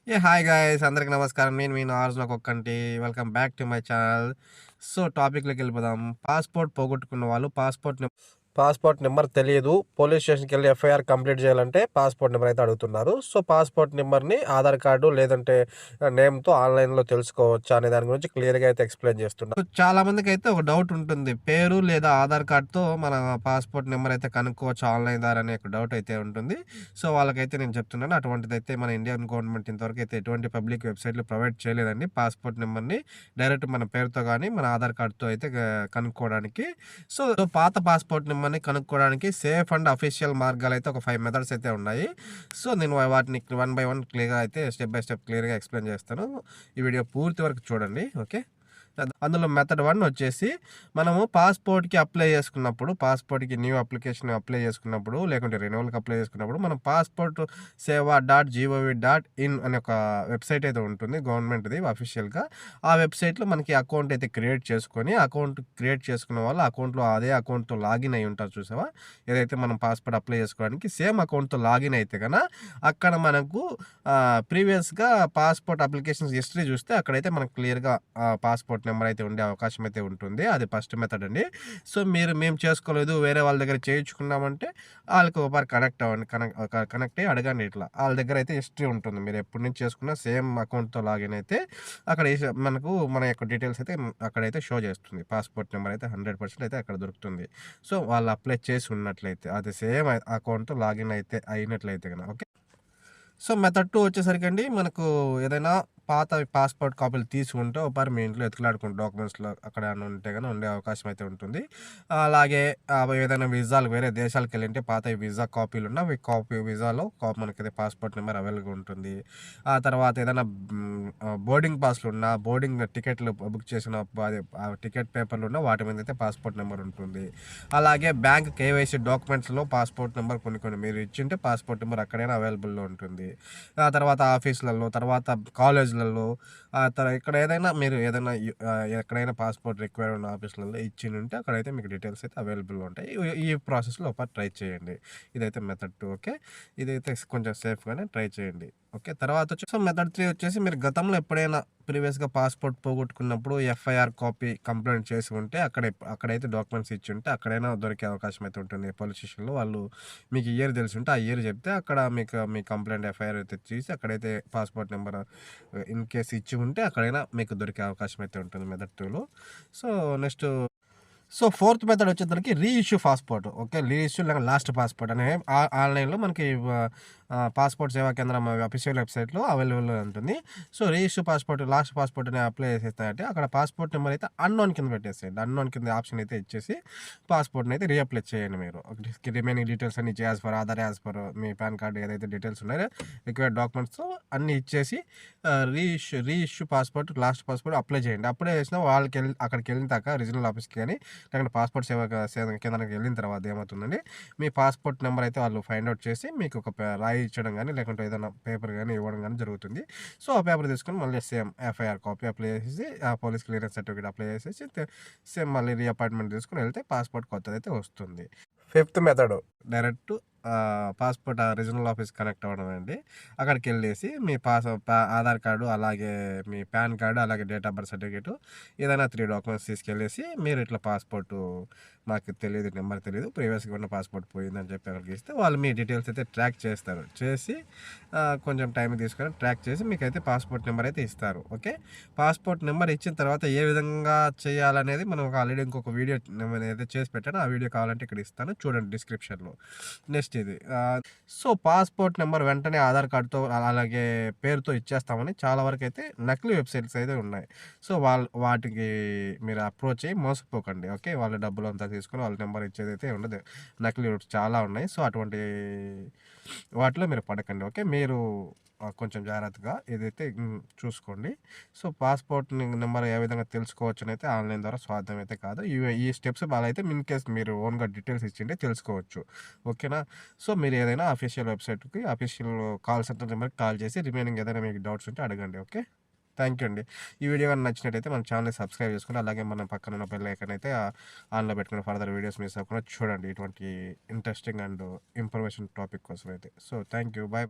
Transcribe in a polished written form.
Hi guys అందరికి నమస్కారం. నేను మీ నార్జ్‌లో కుక్కంటి. Welcome back to my channel. So, టాపిక్‌లోకి వెళ్ళిపోదాం. పాస్‌పోర్ట్ పోగొట్టుకున్న వాళ్ళు పాస్‌పోర్ట్ నెంబర్ తెలియదు. పోలీస్ స్టేషన్‌కెళ్ళి ఎఫ్ఐఆర్ కంప్లీట్ చేయాలంటే పాస్‌పోర్ట్ నెంబర్ అయితే అడుగుతున్నారు. సో, పాస్‌పోర్ట్ నెంబర్‌ని ఆధార్ కార్డు లేదంటే నేమ్‌తో ఆన్‌లైన్‌లో తెలుసుకోవచ్చా అనే దాని గురించి క్లియర్‌గా అయితే ఎక్స్‌ప్లెయిన్ చేస్తున్నా. చాలా మందికైతే ఒక డౌట్ ఉంటుంది. పేరు లేదా ఆధార్ కార్డ్‌తో మన పాస్‌పోర్ట్ నెంబర్ అయితే కనుక్కోవచ్చు ఆన్‌లైన్ ద్వారా అనే ఒక డౌట్ అయితే ఉంటుంది. సో, వాళ్ళకైతే నేను చెప్తున్నాను. అటువంటిదైతే మన ఇండియన్ గవర్నమెంట్ ఇంతవరకు అయితే ఎటువంటి పబ్లిక్ వెబ్‌సైట్‌లు ప్రొవైడ్ చేయలేదండి. పాస్‌పోర్ట్ నెంబర్‌ని డైరెక్ట్ మన పేరుతో గాని, మన ఆధార్ కార్డ్‌తో అయితే కనుక్కోవడానికి. సో, పాత పాస్‌పోర్ట్ నెంబర్‌ని కనుక్కోవడానికి సేఫ్ అండ్ అఫీషియల్ మార్గాలైతే ఒక 5 మెథడ్స్ అయితే ఉన్నాయి. సో, నేను వాటిని వన్ బై వన్ క్లియర్‌గా అయితే స్టెప్ బై స్టెప్ క్లియర్‌గా ఎక్స్‌ప్లెయిన్ చేస్తాను. ఈ వీడియో పూర్తి వరకు చూడండి. ఓకే. అందులో మెథడ్ 1 వచ్చేసి మనము పాస్‌పోర్ట్‌కి న్యూ అప్లికేషన్ అప్లై చేసుకున్నప్పుడు, లేకుంటే రెన్యువల్‌కి అప్లై చేసుకున్నప్పుడు, మనం పాస్‌పోర్ట్ సేవ.gov.in అనే ఒక వెబ్‌సైట్ అయితే ఉంటుంది గవర్నమెంట్‌ది అఫీషియల్‌గా. ఆ వెబ్‌సైట్‌లో మనకి అకౌంట్ అయితే క్రియేట్ చేసుకొని, అకౌంట్ క్రియేట్ చేసుకున్న వాళ్ళు అదే అకౌంట్‌తో లాగిన్ అయ్యి ఉంటారు చూసావా? ఏదైతే మనం పాస్‌పోర్ట్ అప్లై చేసుకోవడానికి సేమ్ అకౌంట్‌తో లాగిన్ అయితే అక్కడ మనకు ప్రీవియస్‌గా పాస్‌పోర్ట్ అప్లికేషన్స్ హిస్టరీ చూస్తే అక్కడైతే మనకు క్లియర్‌గా పాస్‌పోర్ట్ నెంబర్ అయితే ఉండే అవకాశం అయితే ఉంటుంది. అది ఫస్ట్ మెథడ్ అండి. సో, మేము చేసుకోలేదు, వేరే వాళ్ళ దగ్గర చేయించుకున్నామంటే ఆళ్ళకి ఒకసారి కనెక్ట్ అవ్వండి. కనెక్ట్ అయ్యి అడగండి ఇట్లా. ఆళ్ళ దగ్గర అయితే హిస్టరీ ఉంటుంది. మీరు ఎప్పటి నుంచి చేసుకున్న సేమ్ అకౌంట్‌తో లాగిన్ అయితే అక్కడ మనకు మన యొక్క డీటెయిల్స్ అయితే అక్కడైతే షో చేస్తుంది. పాస్‌పోర్ట్ నెంబర్ అయితే 100% అయితే అక్కడ దొరుకుతుంది. సో, వాళ్ళు అప్లై చేసి ఉన్నట్లయితే అది సేమ్ అకౌంట్‌తో లాగిన్ అయితే అయినట్లయితే ఓకే. సో, మెథడ్ 2 వచ్చేసరికండి మనకు ఏదైనా పాత పాస్‌పోర్ట్ కాపీలు తీసి ఉంటే ఒకసారి మీ ఇంట్లో ఎతికిలాడుకుంటే డాక్యుమెంట్స్‌లో అక్కడ ఏమన్నా ఉంటే ఉండే అవకాశం అయితే ఉంటుంది. అలాగే ఏదైనా విజాలు వేరే దేశాలకెళ్ళింటే పాతయి వీసా కాపీలున్న వీసాలో మనకైతే పాస్‌పోర్ట్ నెంబర్ అవైలబుల్‌గా ఉంటుంది. ఆ తర్వాత ఏదైనా బోర్డింగ్ పాస్‌లున్నా, బోర్డింగ్ టికెట్లు బుక్ చేసిన టికెట్ పేపర్లున్న వాటి మీదైతే పాస్‌పోర్ట్ నెంబర్ ఉంటుంది. అలాగే బ్యాంక్ కేవైసీ డాక్యుమెంట్స్‌లో పాస్‌పోర్ట్ నెంబర్ కొన్ని మీరు ఇచ్చింటే పాస్‌పోర్ట్ నెంబర్ అక్కడైనా అవైలబుల్‌లో ఉంటుంది. ఆ తర్వాత ఆఫీసులలో, తర్వాత కాలేజీలలో, ఇక్కడ ఏదైనా మీరు ఎక్కడైనా పాస్‌పోర్ట్ రిక్వైర్డ్ ఉన్న ఆఫీసులలో ఇచ్చినుంటే అక్కడైతే మీకు డీటెయిల్స్ అయితే అవైలబుల్‌గా ఉంటాయి. ఈ ప్రాసెస్‌లో ఒకసారి ట్రై చేయండి. ఇదైతే మెథడ్ 2 ఓకే. ఇదైతే కొంచెం సేఫ్‌గానే ట్రై చేయండి. ఓకే. తర్వాత వచ్చేసి మెథడ్ 3 వచ్చేసి మీరు గతంలో ఎప్పుడైనా ప్రీవియస్‌గా పాస్‌పోర్ట్ పోగొట్టుకున్నప్పుడు ఎఫ్ఐఆర్ కాపీ కంప్లెయింట్ చేసి ఉంటే అక్కడైతే డాక్యుమెంట్స్ ఇచ్చుంటే అక్కడైనా దొరికే అవకాశం అయితే ఉంటుంది. పోలీస్ స్టేషన్‌లో వాళ్ళు మీకు ఇయర్ తెలిసుంటే ఆ ఇయర్ చెప్తే అక్కడ మీ కంప్లెయింట్ ఎఫ్ఐఆర్ అయితే తీసి అక్కడైతే పాస్‌పోర్ట్ నెంబర్ ఇన్ కేస్ ఇచ్చి ఉంటే అక్కడైనా మీకు దొరికే అవకాశం అయితే ఉంటుంది మెథడ్ 2లో. సో, నెక్స్ట్ ఫోర్త్ మెథడ్ వచ్చేసరికి రీఇష్యూ పాస్‌పోర్ట్. ఓకే. రీఇష్యూ లేక లాస్ట్ పాస్‌పోర్ట్ అనే ఆన్‌లైన్‌లో మనకి పాస్‌పోర్ట్ సేవా కేంద్రం అఫీషియల్ వెబ్‌సైట్‌లో అవైలబుల్‌గా ఉంటుంది. So, reissue passport, lost passport అని అప్లై చేసేస్తారంటే అక్కడ పాస్‌పోర్ట్ నెంబర్ అయితే అన్‌నోన్ కింద పెట్టేసేయండి. అన్‌నోన్ కింద ఆప్షన్ అయితే ఇచ్చేసి పాస్‌పోర్ట్‌ని అయితే రీఅప్లై చేయండి మీరు. రిమైనింగ్ డీటెయిల్స్ అన్ని as per Aadhaar, as per మీ పాన్ కార్డ్ ఏదైతే డీటెయిల్స్ ఉన్నాయో రిక్వైర్డ్ డాక్యుమెంట్స్ అన్నీ ఇచ్చేసి reissue passport, lost passport apply చేయండి. అప్లై చేసినా అక్కడికెళ్ళిన దాకా రీజనల్ ఆఫీస్‌కి గాని లేకుంటే పాస్‌పోర్ట్ సేవ కేంద్రానికి వెళ్ళిన తర్వాత ఏమవుతుందండి, మీ పాస్‌పోర్ట్ నంబర్ అయితే వాళ్ళు ఫైండ్ ఔట్ చేసి మీకు ఒక రాయి ఇచ్చడం గాని, లేకుంటే ఏదైనా పేపర్ గాని ఇవ్వడం గాని జరుగుతుంది. సో, ఆ పేపర్ తీసుకొని మళ్ళీ సేమ్ ఎఫ్ఐఆర్ కాపీ అప్లై చేసేసి, ఆ పోలీస్ క్లియరెన్స్ సర్టిఫికేట్ అప్లై చేసేసి, సేమ్ మళ్ళీ రీఅపాయింట్‌మెంట్ తీసుకొని వెళ్తే పాస్‌పోర్ట్ కొత్తదైతే వస్తుంది. Fifth method direct passport regional office connect అవ్వడం అండి. అక్కడికెళ్ళేసి మీ ఆధార్ కార్డు, అలాగే మీ పాన్ కార్డు, అలాగే డేట్ ఆఫ్ బర్త్ సర్టిఫికేటు ఏదైనా 3 డాక్యుమెంట్స్ తీసుకెళ్ళేసి మీరు ఇట్లా పాస్‌పోర్టు నాకు తెలీదు, నెంబర్ తెలీదు, ప్రీవియస్‌గా ఉన్న పాస్‌పోర్ట్ పోయిందని చెప్పి అక్కడికి ఇస్తే వాళ్ళు మీ డీటెయిల్స్ అయితే ట్రాక్ చేస్తారు. చేసి కొంచెం టైం తీసుకొని ట్రాక్ చేసి మీకైతే పాస్‌పోర్ట్ నెంబర్ అయితే ఇస్తారు. ఓకే. పాస్‌పోర్ట్ నెంబర్ ఇచ్చిన తర్వాత ఏ విధంగా చేయాలనేది మనం ఆల్రెడీ ఇంకొక వీడియో నేనైతే చేసి పెట్టాను. ఆ వీడియో కావాలంటే ఇక్కడ ఇస్తాను చూడండి డిస్క్రిప్షన్‌లో. నెక్స్ట్ ఇది సో, పాస్‌పోర్ట్ నెంబర్ వెంటనే ఆధార్ కార్డ్‌తో అలాగే పేరుతో ఇచ్చేస్తామని చాలా వరకైతే నకిలీ వెబ్‌సైట్స్ అయితే ఉన్నాయి. సో, వాటికి మీరు అప్రోచ్ అయ్యి మోసపోకండి. ఓకే. వాళ్ళ డబ్బులంతా తీసుకొని వాళ్ళ నెంబర్ ఇచ్చేదైతే ఉండదు. నకిలీ వెబ్స్ చాలా ఉన్నాయి. సో, అటువంటి వాటిలో మీరు పడకండి. ఓకే. మీరు కొంచెం జాగ్రత్తగా ఏదైతే చూసుకోండి. సో, పాస్‌పోర్ట్ నెంబర్ ఏ విధంగా తెలుసుకోవచ్చనైతే ఆన్‌లైన్ ద్వారా సాధ్యమైతే కాదు. ఈ స్టెప్స్ వాళ్ళైతే ఇన్ కేస్ మీరు ఓన్‌గా డీటెయిల్స్ ఇచ్చింటే తెలుసుకోవచ్చు. ఓకేనా? సో, మీరు ఏదైనా అఫీషియల్ వెబ్‌సైట్‌కి, అఫీషియల్ కాల్ సెంటర్ నెంబర్‌కి కాల్ చేసి రిమైనింగ్ ఏదైనా మీకు డౌట్స్ ఉంటే అడగండి. ఓకే. థ్యాంక్ యూ అండి. ఈ వీడియో గాని నచ్చినట్టయితే మన ఛానెల్‌ని సబ్స్క్రైబ్ చేసుకొని, అలాగే మన పక్కన ఉన్న బెల్ ఐకాన్ అయితే ఆన్‌లో పెట్టుకొని ఫర్దర్ వీడియోస్ మిస్ అవ్వకుండా చూడండి. ఇటువంటి ఇంట్రెస్టింగ్ అండ్ ఇన్ఫర్మేషన్ టాపిక్ కోసం అయితే. So, thank you. బై.